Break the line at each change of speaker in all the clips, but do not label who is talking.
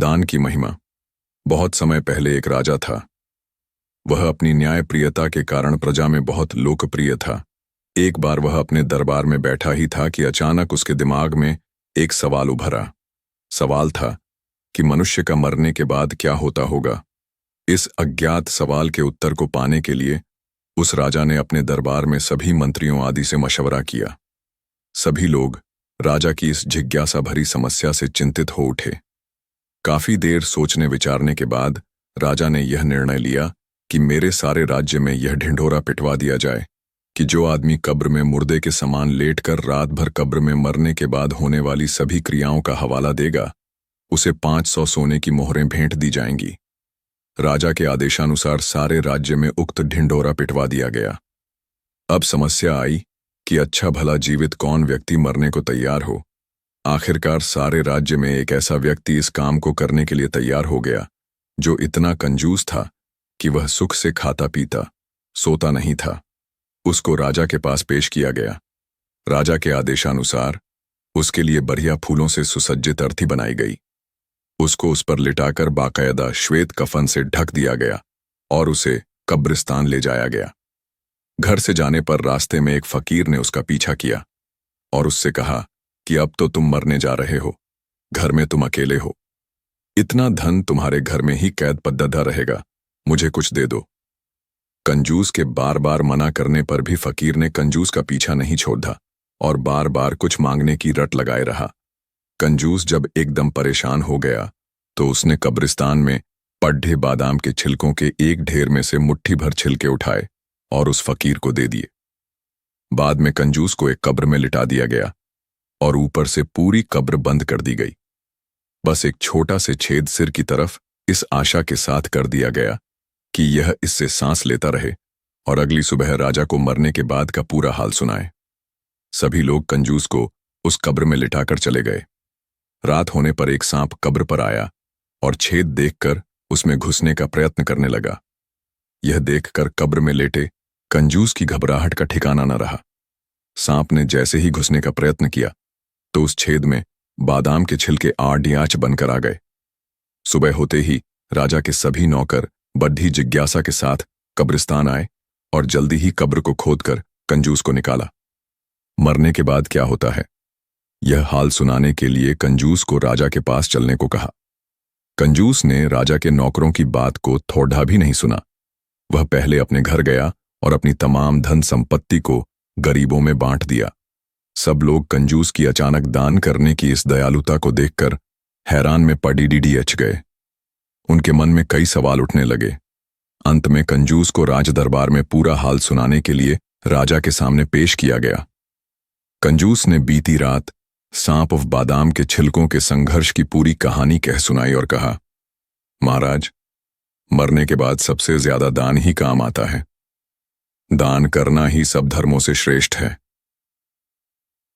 दान की महिमा। बहुत समय पहले एक राजा था। वह अपनी न्यायप्रियता के कारण प्रजा में बहुत लोकप्रिय था। एक बार वह अपने दरबार में बैठा ही था कि अचानक उसके दिमाग में एक सवाल उभरा। सवाल था कि मनुष्य का मरने के बाद क्या होता होगा। इस अज्ञात सवाल के उत्तर को पाने के लिए उस राजा ने अपने दरबार में सभी मंत्रियों आदि से मशवरा किया। सभी लोग राजा की इस जिज्ञासा भरी समस्या से चिंतित हो उठे। काफी देर सोचने विचारने के बाद राजा ने यह निर्णय लिया कि मेरे सारे राज्य में यह ढिंढोरा पिटवा दिया जाए कि जो आदमी कब्र में मुर्दे के समान लेटकर रात भर कब्र में मरने के बाद होने वाली सभी क्रियाओं का हवाला देगा, उसे 500 सोने की मोहरें भेंट दी जाएंगी। राजा के आदेशानुसार सारे राज्य में उक्त ढिंढोरा पिटवा दिया गया। अब समस्या आई कि अच्छा भला जीवित कौन व्यक्ति मरने को तैयार हो। आखिरकार सारे राज्य में एक ऐसा व्यक्ति इस काम को करने के लिए तैयार हो गया जो इतना कंजूस था कि वह सुख से खाता पीता सोता नहीं था। उसको राजा के पास पेश किया गया। राजा के आदेशानुसार उसके लिए बढ़िया फूलों से सुसज्जित अर्थी बनाई गई। उसको उस पर लिटाकर बाकायदा श्वेत कफन से ढक दिया गया और उसे कब्रिस्तान ले जाया गया। घर से जाने पर रास्ते में एक फकीर ने उसका पीछा किया और उससे कहा कि अब तो तुम मरने जा रहे हो, घर में तुम अकेले हो, इतना धन तुम्हारे घर में ही कैद पद्धता रहेगा, मुझे कुछ दे दो। कंजूस के बार बार मना करने पर भी फकीर ने कंजूस का पीछा नहीं छोड़ा और बार बार कुछ मांगने की रट लगाए रहा। कंजूस जब एकदम परेशान हो गया तो उसने कब्रिस्तान में पड्ढे बादाम के छिलकों के एक ढेर में से मुट्ठी भर छिलके उठाए और उस फकीर को दे दिए। बाद में कंजूस को एक कब्र में लिटा दिया गया और ऊपर से पूरी कब्र बंद कर दी गई। बस एक छोटा से छेद सिर की तरफ इस आशा के साथ कर दिया गया कि यह इससे सांस लेता रहे और अगली सुबह राजा को मरने के बाद का पूरा हाल सुनाए। सभी लोग कंजूस को उस कब्र में लिटाकर चले गए। रात होने पर एक सांप कब्र पर आया और छेद देखकर उसमें घुसने का प्रयत्न करने लगा। यह देखकर कब्र में लेटे कंजूस की घबराहट का ठिकाना न रहा। सांप ने जैसे ही घुसने का प्रयत्न किया तो उस छेद में बादाम के छिलके आड़ बनकर आ गए। सुबह होते ही राजा के सभी नौकर बड़ी जिज्ञासा के साथ कब्रिस्तान आए और जल्दी ही कब्र को खोदकर कंजूस को निकाला। मरने के बाद क्या होता है, यह हाल सुनाने के लिए कंजूस को राजा के पास चलने को कहा। कंजूस ने राजा के नौकरों की बात को थोड़ा भी नहीं सुना। वह पहले अपने घर गया और अपनी तमाम धन संपत्ति को गरीबों में बांट दिया। सब लोग कंजूस की अचानक दान करने की इस दयालुता को देखकर हैरान में पड़ीडीडीएच गए। उनके मन में कई सवाल उठने लगे। अंत में कंजूस को राज दरबार में पूरा हाल सुनाने के लिए राजा के सामने पेश किया गया। कंजूस ने बीती रात सांप और बादाम के छिलकों के संघर्ष की पूरी कहानी कह सुनाई और कहा, महाराज, मरने के बाद सबसे ज्यादा दान ही काम आता है। दान करना ही सब धर्मों से श्रेष्ठ है।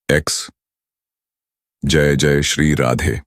एक्स। जय जय श्री राधे।